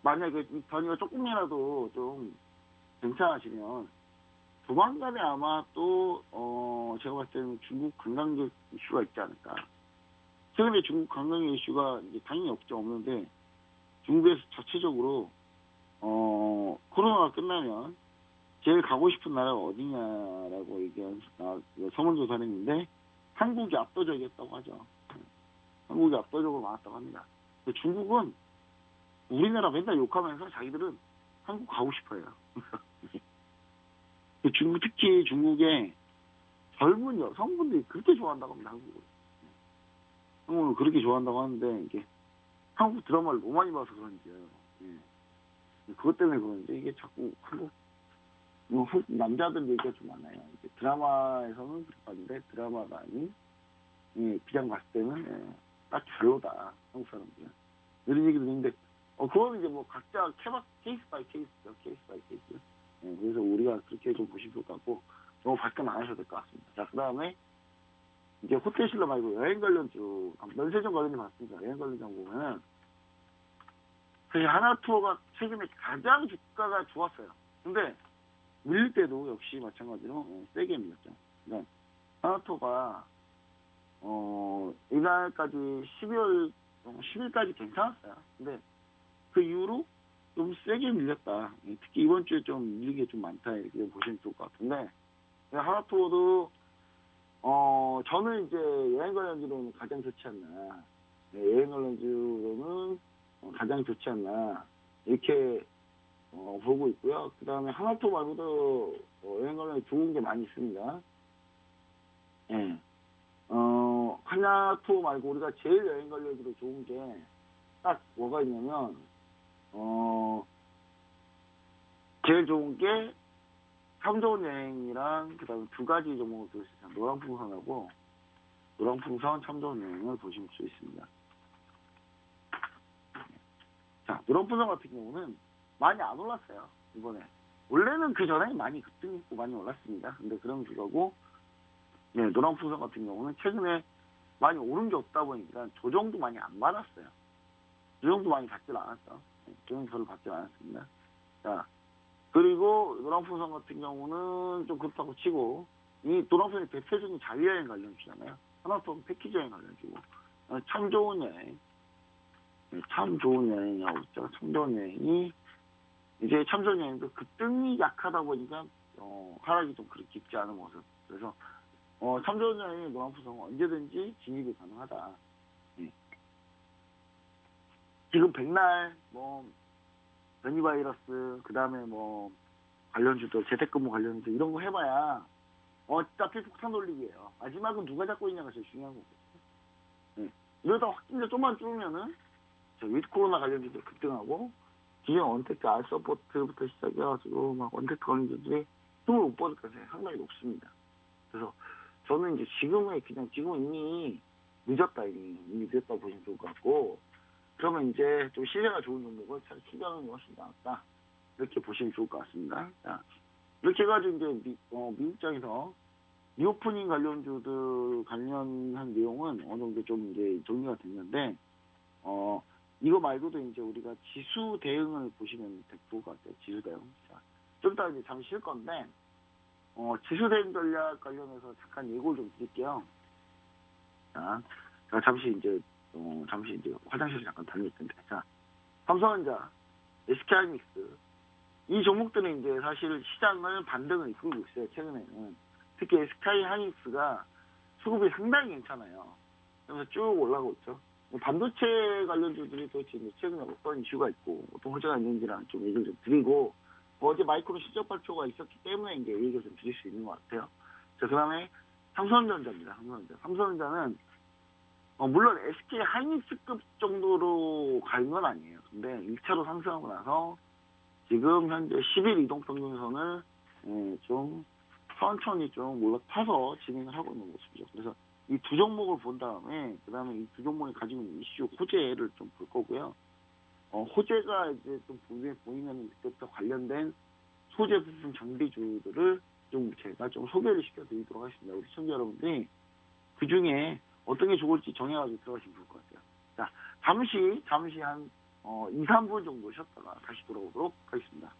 만약에 이 변이가 조금이라도 좀 괜찮아지면 조만간에 아마 또 제가 봤을 때는 중국 관광객 이슈가 있지 않을까. 최근에 중국 관광객 이슈가 이제 당연히 없는데, 중국에서 자체적으로 코로나가 끝나면 제일 가고 싶은 나라가 어디냐라고 얘기한 설문조사를 했는데, 한국이 압도적이었다고 하죠. 한국이 압도적으로 많았다고 합니다. 중국은 우리나라 맨날 욕하면서 자기들은 한국 가고 싶어요. 특히 중국의 젊은 여성분들이 그렇게 좋아한다고 합니다. 한국을 그렇게 좋아한다고 하는데, 이게 한국 드라마를 너무 많이 봐서 그런지요. 그것 때문에 그런지 이게 자꾸 한국 남자들 얘기가 좀 많아요. 드라마에서는 그런데 드라마가 아닌 그냥 봤을 때는 딱 별로다, 한국 사람들은. 이런 얘기도 있는데, 그거는 이제 뭐 각자 케이스 바이 케이스죠. 케이스 바이 케이스. 그래서 우리가 그렇게 좀 보시면 좋을 것 같고, 너무 발끈 안 하셔도 될 것 같습니다. 자, 그 다음에 이제 호텔신라 말고 여행 관련주, 면세점 관련주 봤습니다. 여행 관련주 보면은 사실 하나투어가 최근에 가장 주가가 좋았어요. 근데 밀릴 때도 역시 마찬가지로 세게 밀렸죠. 그러니까 하나투어가 이날까지 10일까지 괜찮았어요. 근데 그 이후로 좀 세게 밀렸다. 특히 이번 주에 좀 밀리게 좀 많다. 이렇게 보시면 좋을 것 같은데, 하나투어도, 저는 이제 여행 관련주로는 가장 좋지 않나. 여행 관련주로는 가장 좋지 않나. 이렇게, 보고 있고요. 그 다음에 하나투어 말고도 여행 관련 좋은 게 많이 있습니다. 예. 하나투어 말고 우리가 제일 여행 관련주로 좋은 게 딱 뭐가 있냐면, 제일 좋은 게 참 좋은 여행이랑 그다음에 두 가지 종목을 볼 수 있어요. 노랑풍선하고 노랑풍선 참 좋은 여행을 보실 수 있습니다. 자, 노랑풍선 같은 경우는 많이 안 올랐어요. 이번에. 원래는 그 전에 많이 급등했고 많이 올랐습니다. 근데 그런 불구하고 노랑풍선 같은 경우는 최근에 많이 오른 게 없다 보니까 조정도 많이 안 받았어요. 조정도 많이 받질 않았어. 조정 별로 받질 않았습니다. 자, 그리고 노랑풍선 같은 경우는 좀 그렇다고 치고, 이 노랑풍선이 대표적인 자유여행 관련주잖아요. 하나투어는 패키지 여행 관련주고, 참 좋은 여행, 참 좋은 여행이라고 있죠. 참 좋은 여행이, 이제 참 좋은 여행도 급등이 약하다 보니까, 하락이 좀 그렇게 깊지 않은 모습. 그래서, 참 좋은 여행의 노랑풍선은 언제든지 진입이 가능하다. 지금 백날, 변이바이러스, 그 다음에 관련주들, 재택근무 관련주, 이런 거 해봐야, 어차피 폭탄 돌리기예요. 마지막은 누가 잡고 있냐가 제일 중요한 거거든요. 이러다 확진자 좀만 줄으면은, 위드 코로나 관련주들 급등하고, 기존 언택트 알서포트부터 시작해가지고, 언택트 관련주들이 힘을 못 받을 가능성이 상당히 높습니다. 그래서, 저는 이제 지금은 이미 늦었다, 이미 늦었다 보시면 좋을 것 같고, 그러면 이제 좀 시세가 좋은 종목을 차라리 투자하는 게 훨씬 낫다. 이렇게 보시면 좋을 것 같습니다. 자, 이렇게 해가지고 이제 미국장에서 리오프닝 관련주들 관련한 내용은 어느 정도 좀 이제 정리가 됐는데, 이거 말고도 이제 우리가 지수 대응을 보시면 좋을 것 같아요. 지수 대응. 자, 좀 이따 이제 잠시 쉴 건데, 지수 대응 전략 관련해서 잠깐 예고를 좀 드릴게요. 자, 제가 잠시 이제 화장실 잠깐 다닐 텐데. 자, 삼성전자, SK하이닉스. 이 종목들은 이제 사실 시장을 반등을 이끌고 있어요, 최근에는. 특히 SK하이닉스가 수급이 상당히 괜찮아요. 그래서 쭉 올라가고 있죠. 반도체 관련주들이 도대체 이제 최근에 어떤 이슈가 있고, 어떤 호재가 있는지랑 좀 얘기를 좀 드리고, 어제 마이크론 실적 발표가 있었기 때문에 이제 얘기를 좀 드릴 수 있는 것 같아요. 자, 그 다음에 삼성전자입니다. 삼성전자는 물론 SK 하이닉스급 정도로 간 건 아니에요. 근데 1차로 상승하고 나서 지금 현재 10일 이동평균선을 좀 천천히 좀 올라타서 진행을 하고 있는 모습이죠. 그래서 이 두 종목을 본 다음에 그 다음에 이 두 종목이 가지고 있는 이슈 호재를 좀 볼 거고요. 호재가 이제 좀 보이면 그때부터 관련된 소재 부품 장비주들을 좀 제가 좀 소개를 시켜드리도록 하겠습니다. 우리 시청자 여러분들이 그 중에 어떤 게 좋을지 정해가지고 들어가시면 좋을 것 같아요. 자, 잠시 한 2, 3분 정도 쉬었다가 다시 돌아오도록 하겠습니다.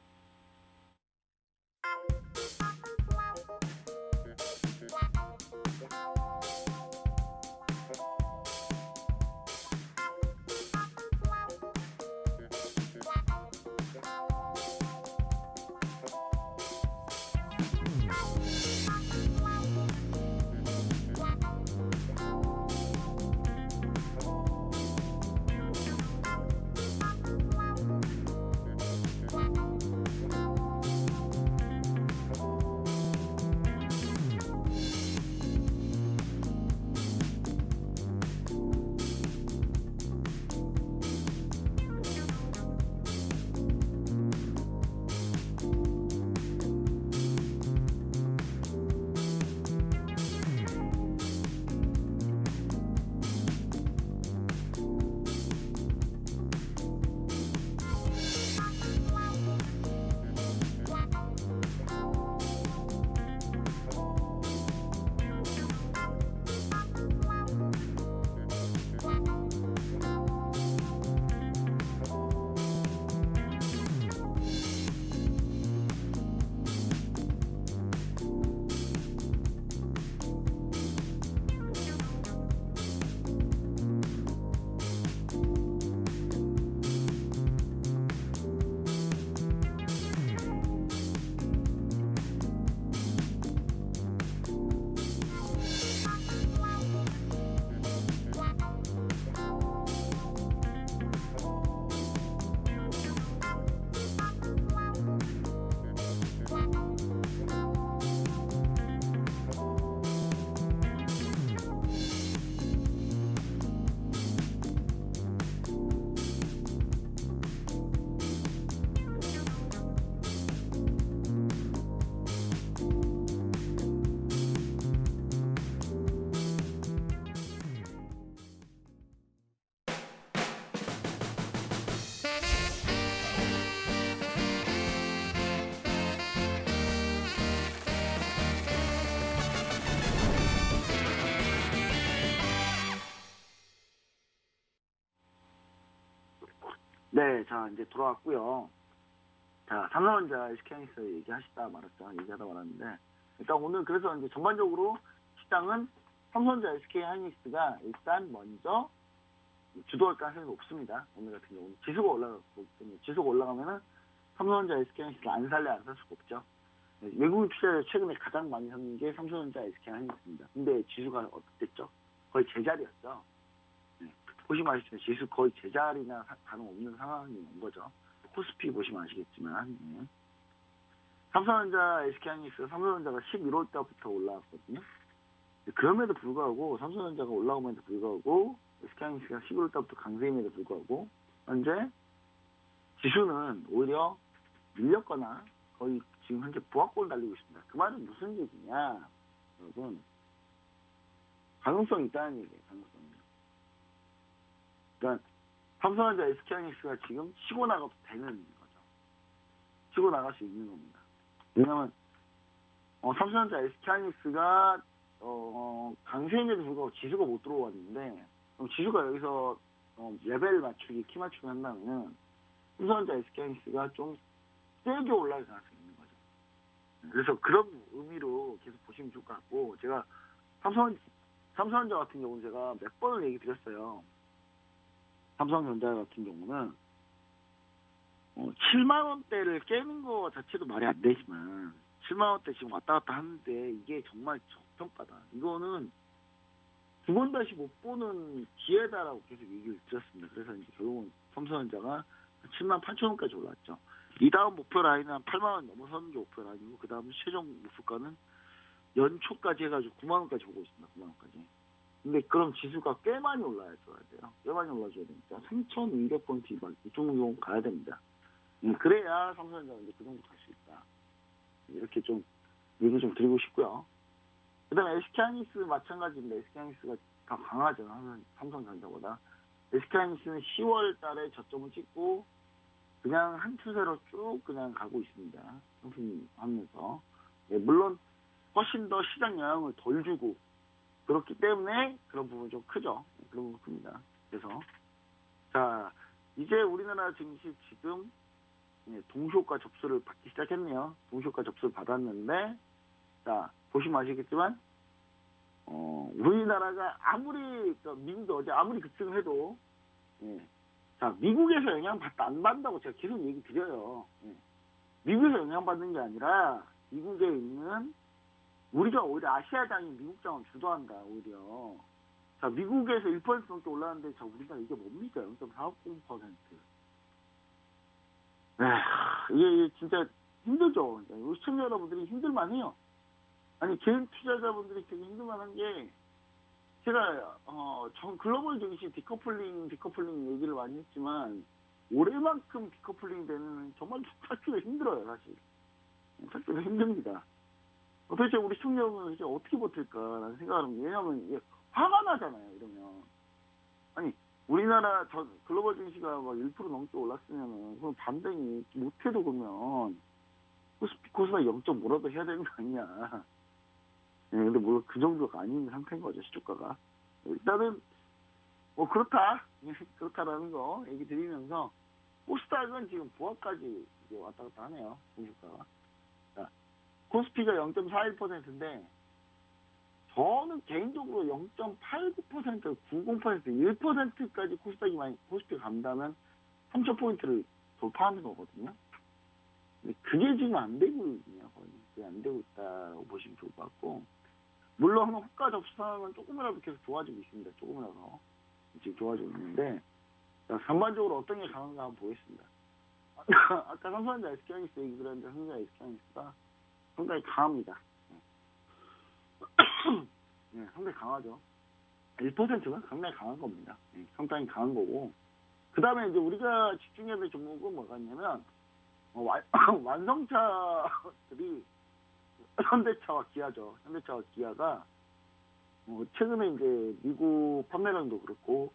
네, 자, 이제 돌아왔고요. 자, 삼성전자 SK하이닉스 얘기하시다 말았죠. 얘기하다 말았는데, 일단 오늘 그래서 이제 전반적으로 시장은 삼성전자 SK하이닉스가 일단 먼저 주도할 가능성이 높습니다. 오늘 같은 경우는 지수가 올라가고 때문에 지수가 올라가면은 삼성전자 SK하이닉스가 안 살래 안 살 수가 없죠. 네, 외국인 투자자 최근에 가장 많이 샀는 게 삼성전자 SK하이닉스입니다. 근데 지수가 어땠죠? 거의 제자리였죠. 네, 보시면 아시겠지만 지수 거의 제자리나 다름없는 상황이 온 거죠. 코스피 보시면 아시겠지만 네. 삼성전자 SK하이닉스 삼성전자가 11월 달부터 올라왔거든요. 그럼에도 불구하고 삼성전자가 올라오면도 불구하고 SK하이닉스가 11월 달부터 강세임에도 불구하고 현재 지수는 오히려 밀렸거나 거의 지금 현재 부하권을 달리고 있습니다. 그 말은 무슨 얘기냐, 여러분? 가능성이 있다는 얘기예요. 가능성이. 그러니까 삼성전자 SK하이닉스가 지금 치고 나가도 되는 거죠. 치고 나갈 수 있는 겁니다. 왜냐하면 삼성전자 SK하이닉스가 강세임에도 불구하고 지수가 못 들어왔는데 그럼 지수가 여기서 레벨 맞추기, 키 맞추기 한다면 삼성전자 SK하이닉스가 좀 세게 올라갈 가능성이 있는 거죠. 그래서 그런 의미로 계속 보시면 좋을 것 같고, 제가 삼성전자 같은 경우는 제가 몇 번을 얘기 드렸어요. 삼성전자 같은 경우는 7만 원대를 깨는 거 자체도 말이 안 되지만 7만 원대 지금 왔다 갔다 하는데 이게 정말 저평가다. 이거는 두 번 다시 못 보는 기회다라고 계속 얘기를 드렸습니다. 그래서 이제 결국은 삼성전자가 7만 8천 원까지 올랐죠. 이 다음 목표 라인은 한 8만 원 넘어서는 게 목표 라인이고 그 다음 최종 목표가는 연초까지 해가지고 9만 원까지 오고 있습니다. 9만 원까지. 근데 그럼 지수가 꽤 많이 올라야 돼요. 꽤 많이 올라줘야 됩니다. 3,200포인트 이쪽 정도 가야 됩니다. 그래야 삼성전자가 이제 그 정도 갈 수 있다. 이렇게 좀 얘기 좀 드리고 싶고요. 그 다음에 SK하이닉스 마찬가지인데 SK하이닉스가 더 강하죠. 삼성전자보다. SK하이닉스는 10월 달에 저점을 찍고 그냥 한 추세로 쭉 그냥 가고 있습니다. 상승하면서. 네, 물론 훨씬 더 시장 영향을 덜 주고 그렇기 때문에 그런 부분이 좀 크죠. 그런 부분 큽니다. 그래서 자, 이제 우리나라 증시 지금 동시효과 접수를 받기 시작했네요. 동시효과 접수를 받았는데, 자, 보시면 아시겠지만, 우리나라가 아무리, 미국이 어제 아무리 급등을 해도, 자, 미국에서 영향받다 안 받는다고 제가 계속 얘기 드려요. 미국에서 영향받는 게 아니라, 미국에 있는, 우리가 오히려 아시아장이 미국장을 주도한다, 오히려. 자, 미국에서 1% 넘게 올랐는데, 자, 우리나라 이게 뭡니까? 0.450%. 이게 진짜 힘들죠. 우리 시청자 여러분들이 힘들만해요. 아니 개인 투자자분들이 되게 힘들만한 게 제가 전 글로벌 증시 디커플링 얘기를 많이 했지만 올해만큼 디커플링 되는 정말 찾기가 힘들어요. 사실 찾기가 힘듭니다. 도대체 우리 시청자 여러분은 이제 어떻게 버틸까라는 생각을 합니다. 왜냐하면 이게 화가 나잖아요. 이러면 아니 우리나라 글로벌 증시가 막 1% 넘게 올랐으면은, 그럼 반등이 못해도 그러면, 코스피코스가 0.5라도 해야 되는 거 아니냐. 근데 물론 그 정도가 아닌 상태인 거죠, 시초가가. 일단은, 그렇다. 그렇다라는 거 얘기 드리면서, 코스닥은 지금 부하까지 이제 왔다 갔다 하네요, 공시가가. 자, 코스피가 0.41%인데, 저는 개인적으로 0.89%, 90%, 1%까지 코스피가 간다면 3,000포인트를 돌파하는 거거든요. 근데 그게 지금 안 되고 있네요, 거의. 그게 안 되고 있다고 보시면 좋을 것 같고. 물론 호가 접수상은 조금이라도 계속 좋아지고 있습니다. 조금이라도. 지금 좋아지고 있는데, 자, 전반적으로 어떤 게 강한가 한번 보겠습니다. 아까 삼성전자 SK하이닉스 얘기 들었는데, 삼성전자 SK하이닉스가 상당히 강합니다. 네, 상당히 강하죠. 1%가 상당히 강한 겁니다. 네, 상당히 강한 거고. 그 다음에 이제 우리가 집중해야 될 종목은 뭐가 있냐면, 완성차들이 현대차와 기아죠. 현대차와 기아가, 최근에 이제 미국 판매량도 그렇고,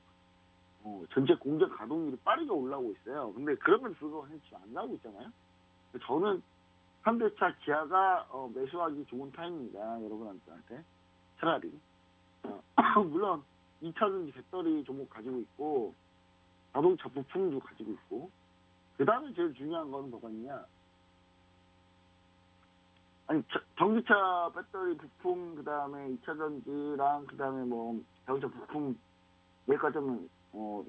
전체 공장 가동률이 빠르게 올라오고 있어요. 근데 그러면 불구하고 지금 안 나오고 있잖아요. 저는 현대차, 기아가 매수하기 좋은 타임입니다. 여러분한테 차라리. 물론 2차 전지 배터리 종목 가지고 있고 자동차 부품도 가지고 있고, 그 다음에 제일 중요한 건 뭐가 있냐? 아니, 전기차 배터리 부품, 그 다음에 2차 전지랑, 그 다음에 뭐, 자동차 부품, 여기까지는,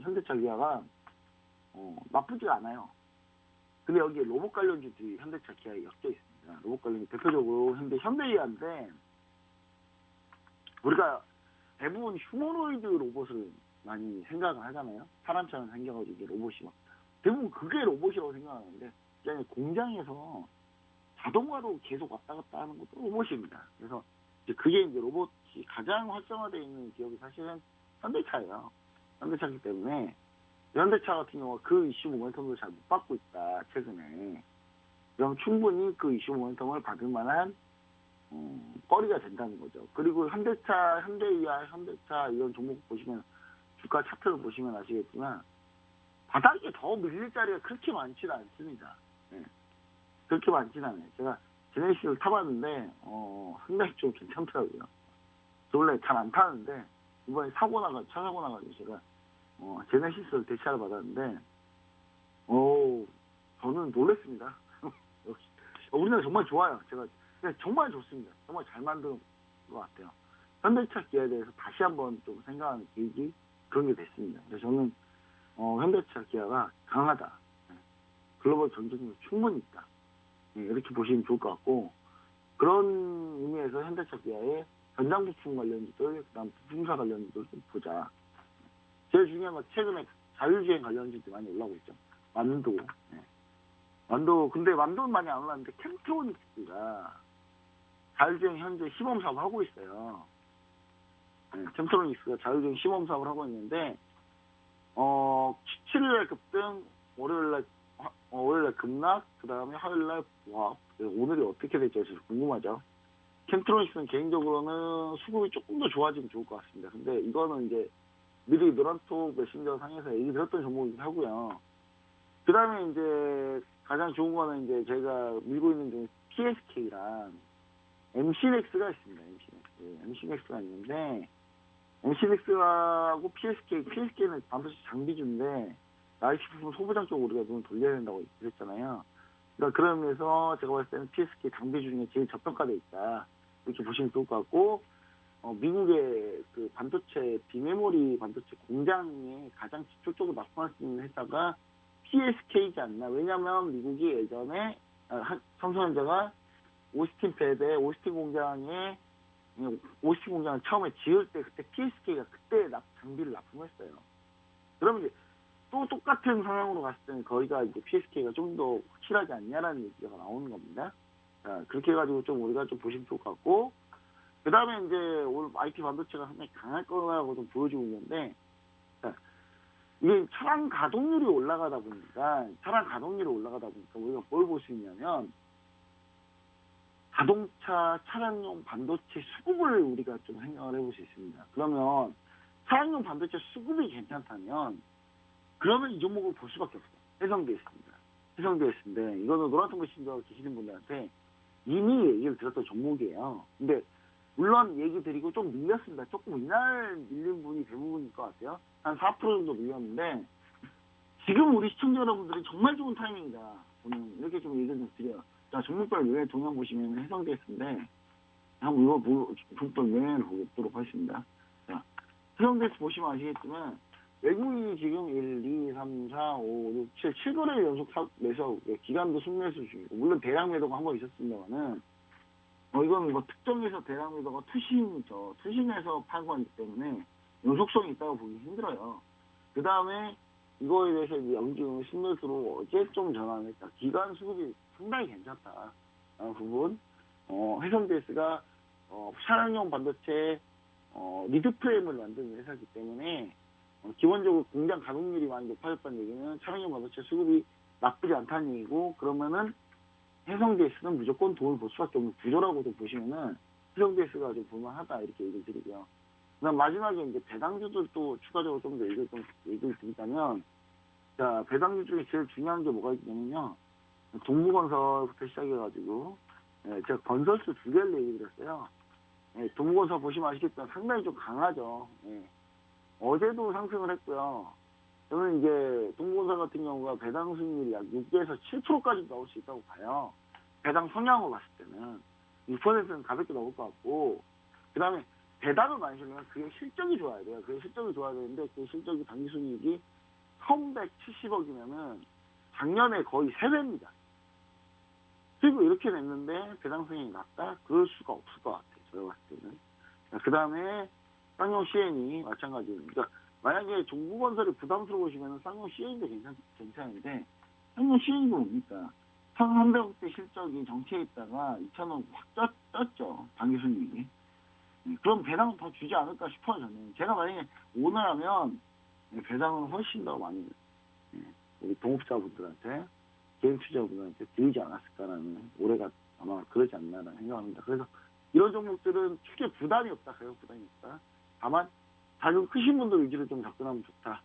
현대차 기아가, 나쁘지가 않아요. 근데 여기에 로봇 관련주들이 현대차 기아에 엮여 있습니다. 로봇 관련, 대표적으로 현대기아인데, 우리가 대부분 휴머노이드 로봇을 많이 생각을 하잖아요. 사람처럼 생겨가지고 이게 로봇이 막. 대부분 그게 로봇이라고 생각하는데, 그냥 공장에서 자동화로 계속 왔다 갔다 하는 것도 로봇입니다. 그래서 이제 그게 이제 로봇이 가장 활성화되어 있는 기업이 사실은 현대차예요. 현대차이기 때문에 현대차 같은 경우가 그 이슈 모멘텀을 잘 못 받고 있다, 최근에. 그럼 충분히 그 이슈 모멘텀을 받을 만한 거리가 된다는 거죠. 그리고 현대차, 현대이아, 현대차 이런 종목 보시면 주가 차트를 보시면 아시겠지만 바닥에 더 밀릴 자리가 그렇게 많지는 않습니다. 네. 그렇게 많지는 않아요. 제가 제네시스를 타봤는데 상당히 좀 괜찮더라고요. 저 원래 잘 안 타는데 이번에 차 사고 나가지고 제가 제네시스를 대차를 받았는데 저는 놀랐습니다. 우리나라 정말 좋아요. 제가 정말 좋습니다. 정말 잘 만든 것 같아요. 현대차 기아에 대해서 다시 한번 좀 생각하는 계기 그런 게 됐습니다. 그래서 저는 현대차 기아가 강하다. 글로벌 경쟁력이 충분히 있다. 이렇게 보시면 좋을 것 같고, 그런 의미에서 현대차 기아의 전장 부품 관련주들, 그다음 부품사 관련주들 좀 보자. 제일 중요한 건 최근에 자율주행 관련주들이 많이 올라오고 있죠. 완도. 완도, 근데 완도는 많이 안 올랐는데 캠트로닉스가 자율주행 현재 시범 사업을 하고 있어요. 캠트로닉스가 자율주행 시범 사업을 하고 있는데 17일날 급등, 월요일날 급락, 그 다음에 화요일날 보합. 오늘이 어떻게 될지 궁금하죠. 캠트로닉스는 개인적으로는 수급이 조금 더 좋아지면 좋을 것 같습니다. 근데 이거는 이제 미리 노란톡 메신저 상에서 얘기 들었던 종목이긴 하고요. 그 다음에 이제 가장 좋은 거는 이제 제가 밀고 있는 중에 PSK랑 MC넥스가 있습니다. MC넥스가 있는데, MC넥스하고 PSK는 반도체 장비주인데, IC부품 소부장 쪽으로 우리가 눈을 돌려야 된다고 그랬잖아요. 그러니까 그런 의미에서 제가 봤을 때는 PSK 장비주 중에 제일 저평가돼 있다. 이렇게 보시면 좋을 것 같고, 미국의 그 반도체, 비메모리 반도체 공장에 가장 직접적으로 납품할 수 있는 회사가 PSK이지 않나. 왜냐면 미국이 예전에, 삼성전자가 오스틴 공장을 처음에 지을 때 그때 PSK가 그때 장비를 납품했어요. 그러면 이제 또 똑같은 상황으로 갔을 때는 거기가 이제 PSK가 좀 더 확실하지 않냐라는 얘기가 나오는 겁니다. 자, 그렇게 해가지고 좀 우리가 좀 보시면 좋을 것 같고, 그 다음에 이제 오늘 IT 반도체가 상당히 강할 거라고 좀 보여주고 있는데, 자, 이게 차량 가동률이 올라가다 보니까 우리가 뭘 볼 수 있냐면, 자동차 차량용 반도체 수급을 우리가 좀 생각을 해볼 수 있습니다. 그러면 차량용 반도체 수급이 괜찮다면 그러면 이 종목을 볼 수밖에 없어요. 해성되어 있습니다. 이거는 노란통 메신저 계시는 분들한테 이미 얘기를 들었던 종목이에요. 근데 물론 얘기 드리고 좀 밀렸습니다. 조금 이날 밀린 분이 대부분일 것 같아요. 한 4% 정도 밀렸는데 지금 우리 시청자 여러분들이 정말 좋은 타이밍이다. 저는 이렇게 좀 얘기를 좀 드려요. 자, 종목별 매매 동향 보시면 해성되어 있는데 한번 이거 종목별 매매를 보도록 하겠습니다. 자, 해성되어 보시면 아시겠지만 외국인이 지금 1, 2, 3, 4, 5, 6, 7거래일 연속 매수, 기간도 순매수 중이고, 물론 대량 매도가 한 번 있었습니다만은, 이건 뭐 특정해서 대량 매도가 투신해서 팔고 하기 때문에 연속성이 있다고 보기 힘들어요. 그 다음에 이거에 대해서 이제 영지금 순매수로 어제 좀 전환을 했다. 기간 수급이 상당히 괜찮다. 부분, 해성베이스가, 차량용 반도체, 리드 프레임을 만드는 회사이기 때문에, 기본적으로 공장 가동률이 많이 높아졌다는 얘기는 차량용 반도체 수급이 나쁘지 않다는 얘기고, 그러면은 해성베이스는 무조건 돈을 볼 수밖에 없는 구조라고 좀 보시면은 해성베이스가 좀 볼만하다 이렇게 얘기를 드리고요. 그다음 마지막에 이제 배당주들도 추가적으로 좀 더 얘기를 드리자면, 자, 배당주 중에 제일 중요한 게 뭐가 있냐면요, 동부건설부터 시작해가지고, 제가 건설주 두 개를 얘기 드렸어요. 동부건설 보시면 아시겠지만 상당히 좀 강하죠. 어제도 상승을 했고요. 저는 이제 동부건설 같은 경우가 배당 수익률이 약 6에서 7%까지 나올 수 있다고 봐요. 배당 성향으로 봤을 때는 6%는 가볍게 넘을 것 같고, 그 다음에 배당을 많이 주려면 그게 실적이 좋아야 돼요. 그게 실적이 좋아야 되는데 그 실적이 당기순이익이 1,170억이면은 작년에 거의 3배입니다. 그리고 이렇게 냈는데 배당 성향이 낮다? 그럴 수가 없을 것 같아요. 제가 봤을 때는. 그 다음에 쌍용 CN이 마찬가지로. 그러니까 만약에 종부건설이 부담스러우시면 쌍용 CN도 괜찮은데, 쌍용 CN도 뭡니까? 1,300억대 실적이 정체해 있다가 2,000억 확 떴죠. 당기순이익이. 그럼 배당은 더 주지 않을까 싶어요, 저는. 제가 만약에 오늘 하면 배당은 훨씬 더 많이 우리 동업자분들한테, 개인 투자분들한테 드리지 않았을까라는, 올해가 아마 그러지 않나라는 생각합니다. 그래서 이런 종목들은 크게 부담이 없다, 가격 부담이 없다. 다만 자금 크신 분들 위주로 좀 접근하면 좋다.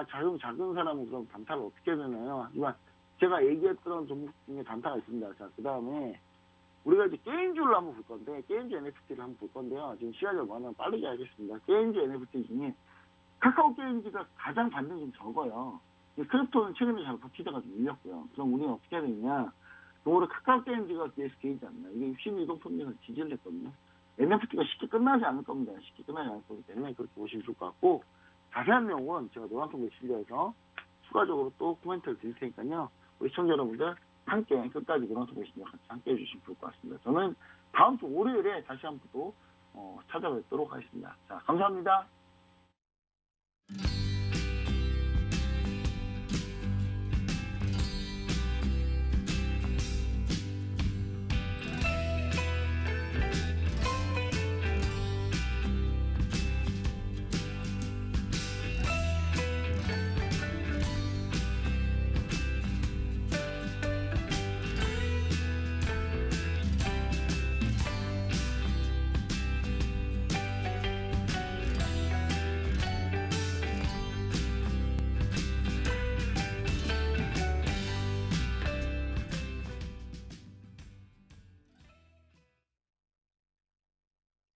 자금 작은 사람은 그럼 단타를 어떻게 되나요? 하지만 제가 얘기했던 종목 중에 단타가 있습니다. 자, 그 다음에 우리가 이제 게임주를 한번 볼 건데, 게임주 NFT를 한번 볼 건데요. 지금 시간이 얼마나 빠르게 하겠습니다. 게임주 NFT 중에 카카오 게임즈가 가장 반등이 좀 적어요. 크립토는 최근에 잘 버티다가 좀 밀렸고요. 그럼 우리는 어떻게 해야 되느냐? 오늘 카카오 게임즈가 계속 개이지 않나. 이게 62동 평균에서 지지를 했거든요. NFT가 쉽게 끝나지 않을 겁니다. 쉽게 끝나지 않을 거기 때문에 그렇게 보시면 좋을 것 같고, 자세한 내용은 제가 노란통 메신저에서 추가적으로 또 코멘트를 드릴 테니까요. 우리 시청자 여러분들 함께 끝까지 노란통 메신저 같이 함께 해주시면 좋을 것 같습니다. 저는 다음 주 월요일에 다시 한번 또 찾아뵙도록 하겠습니다. 자, 감사합니다.